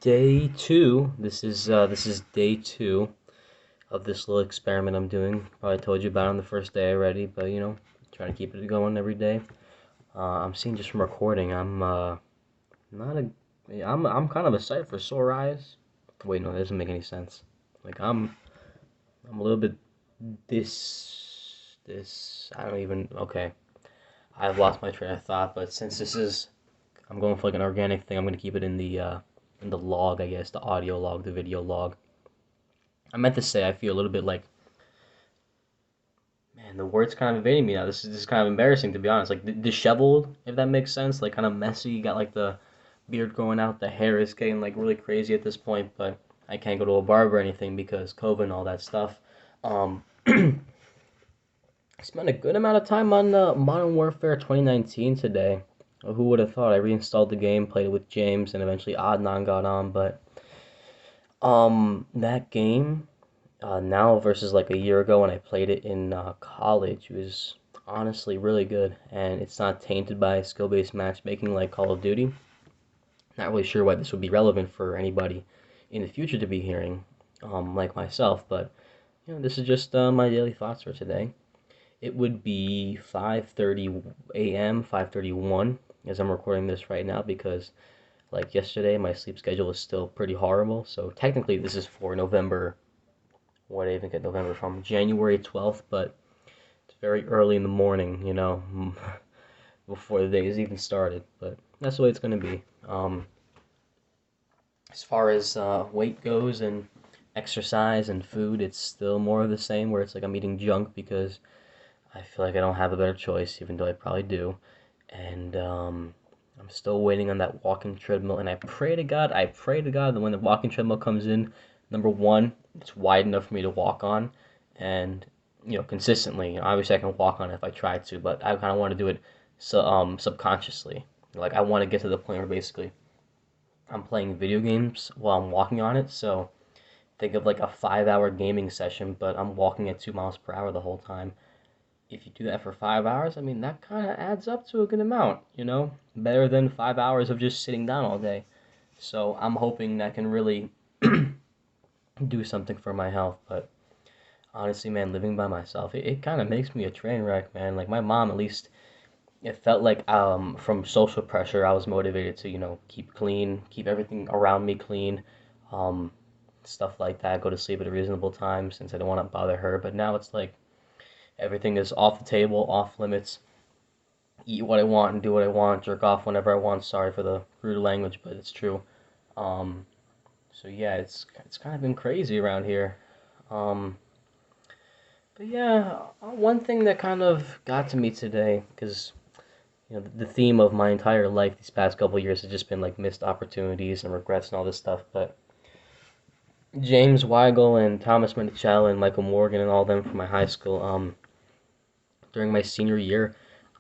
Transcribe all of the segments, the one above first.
Day two. This is day two of this little experiment I'm doing. Probably told you about it on the first day already, but trying to keep it going every day. I'm seeing just from recording. Not a. I'm kind of a sight for sore eyes. Wait, no, that doesn't make any sense. Like I'm a little bit this. I don't even. Okay, I've lost my train of thought. But since I'm going for like an organic thing. I'm gonna keep it in the log, I guess, the audio log, the video log. I meant to say I feel a little bit like, man, the words kind of evading me now. This is kind of embarrassing to be honest. Like disheveled, if that makes sense. Like kind of messy. You got like the beard growing out, the hair is getting like really crazy at this point. But I can't go to a barber or anything because COVID and all that stuff. Um, I spent a good amount of time on Modern Warfare 2019 today. Who would have thought? I reinstalled the game, played it with James, and eventually Adnan got on. But that game now versus like a year ago when I played it in college was honestly really good, and it's not tainted by skill-based matchmaking like Call of Duty. Not really sure why this would be relevant for anybody in the future to be hearing, like myself, but this is just my daily thoughts for today. It would be 5:30 a.m., 5:31 as I'm recording this right now because like yesterday my sleep schedule is still pretty horrible. So technically this is for November. Where did I even get November from? January 12th, but it's very early in the morning, before the day is even started. But that's the way it's going to be. As far as weight goes and exercise and food, it's still more of the same, where it's like I'm eating junk because I feel like I don't have a better choice, even though I probably do. And I'm still waiting on that walking treadmill, and I pray to God that when the walking treadmill comes in, number one, it's wide enough for me to walk on, and consistently. Obviously, I can walk on it if I try to, but I kind of want to do it subconsciously. Like I want to get to the point where basically I'm playing video games while I'm walking on it. So think of like a 5 hour gaming session, but I'm walking at 2 miles per hour the whole time. If you do that for 5 hours, I mean, that kind of adds up to a good amount. Better than 5 hours of just sitting down all day. So I'm hoping that can really do something for my health. But honestly, man, living by myself, it kind of makes me a train wreck, man. Like my mom, at least, it felt like from social pressure, I was motivated to, keep clean, keep everything around me clean, um, stuff like that. Go to sleep at a reasonable time since I don't want to bother her. But now it's like everything is off the table, off limits. Eat what I want and do what I want, jerk off whenever I want. Sorry for the rude language, but it's true. Um, so yeah, it's kind of been crazy around here. Um, but yeah, one thing that kind of got to me today, because the theme of my entire life these past couple of years has just been like missed opportunities and regrets and all this stuff. But James Weigel and Thomas Minichiello and Michael Morgan and all them from my high school, during my senior year,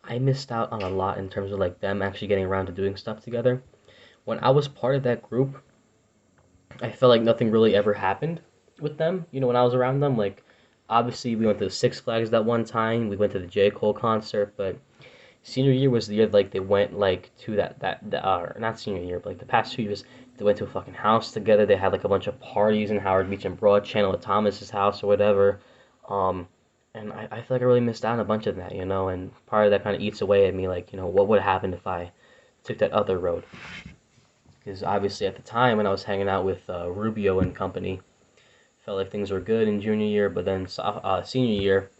I missed out on a lot in terms of like them actually getting around to doing stuff together. When I was part of that group, I felt like nothing really ever happened with them. When I was around them, like obviously we went to Six Flags that one time, we went to the J. Cole concert, but senior year was the year like they went like to not senior year, but like the past 2 years they went to a fucking house together. They had like a bunch of parties in Howard Beach and Broad Channel at Thomas's house or whatever. Um, and I feel like I really missed out on a bunch of that. And part of that kind of eats away at me, like, what would happen if I took that other road? Because obviously at the time when I was hanging out with Rubio and company, felt like things were good in junior year, but then senior year,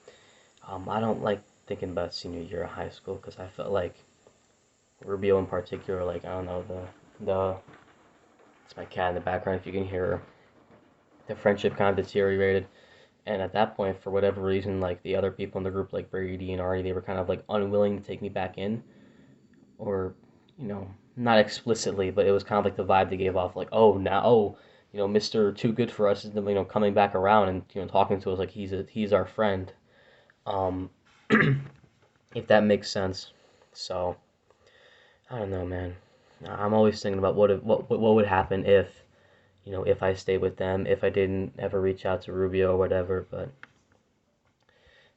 I don't like thinking about senior year of high school because I felt like Rubio in particular, like I don't know the it's my cat in the background if you can hear her. The friendship kind of deteriorated, and at that point, for whatever reason, like the other people in the group, like Brady and Artie, they were kind of like unwilling to take me back in, or not explicitly, but it was kind of like the vibe they gave off, like Mister Too Good for Us is coming back around and talking to us like he's our friend, um, if that makes sense. So I don't know, man. I'm always thinking about what would happen if I stayed with them, if I didn't ever reach out to Rubio or whatever. But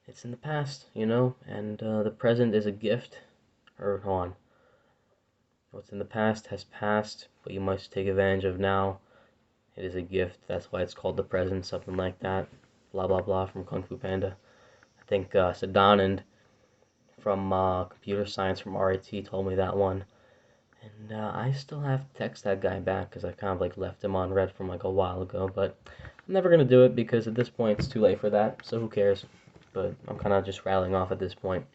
it's in the past, and the present is a gift. Or hold on, What's in the past has passed, but you must take advantage of now. It is a gift. That's why it's called the present, something like that. Blah blah blah from Kung Fu Panda. I think Sadanand from computer science from RIT told me that one. And I still have to text that guy back because I kind of like left him on red from like a while ago. But I'm never gonna do it because at this point it's too late for that. So who cares? But I'm kind of just rattling off at this point.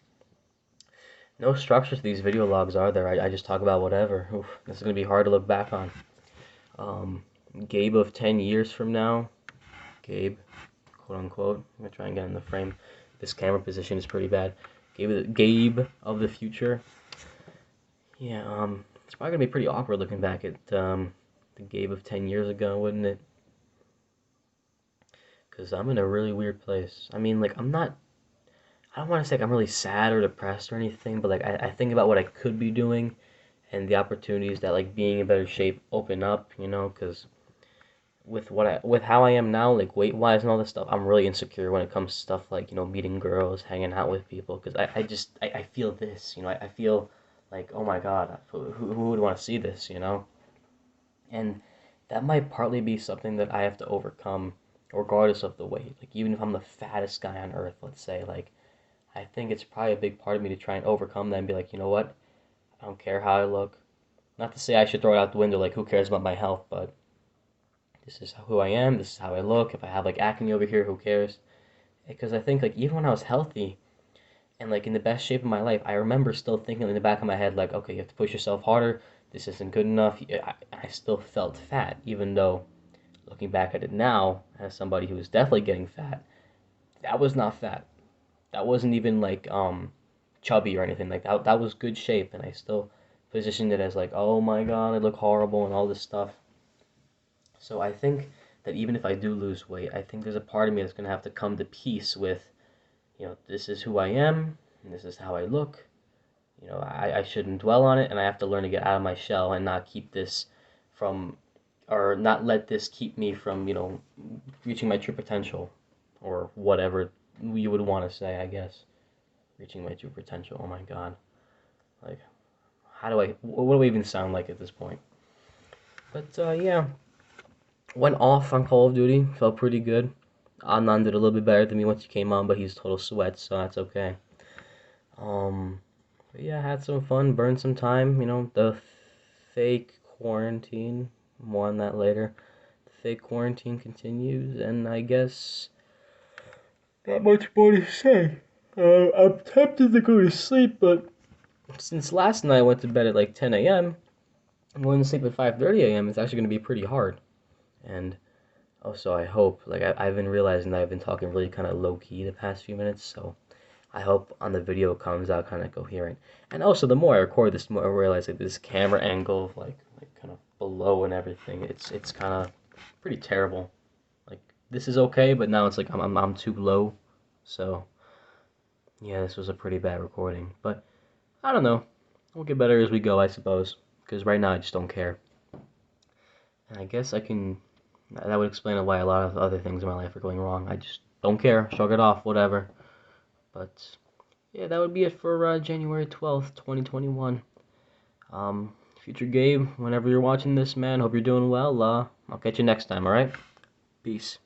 No structure to these video logs, are there? I just talk about whatever. Oof, this is gonna be hard to look back on. Um, Gabe of 10 years from now. Gabe, quote unquote. I'm gonna try and get in the frame. This camera position is pretty bad. Gabe of the future. Yeah, it's probably gonna be pretty awkward looking back at the Gabe of 10 years ago, wouldn't it? Because I'm in a really weird place. I mean, like, I don't want to say like I'm really sad or depressed or anything, but like I think about what I could be doing and the opportunities that like being in better shape open up, you know, because with how I am now, like weight wise and all this stuff, I'm really insecure when it comes to stuff like, you know, meeting girls, hanging out with people, because I feel this, you know, I feel like, oh my God, who would want to see this, you know? And that might partly be something that I have to overcome, regardless of the weight. Like, even if I'm the fattest guy on earth, let's say, like, I think it's probably a big part of me to try and overcome that and be like, you know what? I don't care how I look. Not to say I should throw it out the window, like, who cares about my health, but this is who I am, this is how I look. If I have, like, acne over here, who cares? Because I think, like, even when I was healthy and, like, in the best shape of my life, I remember still thinking in the back of my head, like, okay, you have to push yourself harder. This isn't good enough. I still felt fat, even though looking back at it now, as somebody who was definitely getting fat, that was not fat. That wasn't even like chubby or anything like that. That was good shape, and I still positioned it as like, oh my God, I look horrible and all this stuff. So I think that even if I do lose weight, I think there's a part of me that's gonna have to come to peace with, you know, this is who I am, and this is how I look. You know, I shouldn't dwell on it, and I have to learn to get out of my shell and not keep this from, or not let this keep me from, you know, reaching my true potential, or whatever you would want to say, I guess. Reaching my true potential. Oh my God. Like, what do I even sound like at this point? But, yeah. Went off on Call of Duty. Felt pretty good. Adnan did a little bit better than me once he came on, but he's total sweat, so that's okay. But yeah, had some fun, burned some time, you know, the fake quarantine. More on that later. The fake quarantine continues, and I guess not much more to say. I'm tempted to go to sleep, but since last night I went to bed at like 10 a.m., I'm going to sleep at 5:30 a.m. It's actually going to be pretty hard. And also, I hope, like, I've been realizing that I've been talking really kind of low key the past few minutes, so I hope on the video it comes out kind of coherent. And also, the more I record this, the more I realize like this camera angle, like kind of below and everything, it's kind of pretty terrible. Like, this is okay, but now it's like I'm too low, so yeah, this was a pretty bad recording. But I don't know. We'll get better as we go, I suppose. Because right now I just don't care. And I guess I can. That would explain why a lot of other things in my life are going wrong. I just don't care. Shrug it off, whatever. But yeah, that would be it for January 12th, 2021. Future Gabe, whenever you're watching this, man, hope you're doing well. I'll catch you next time, alright? Peace.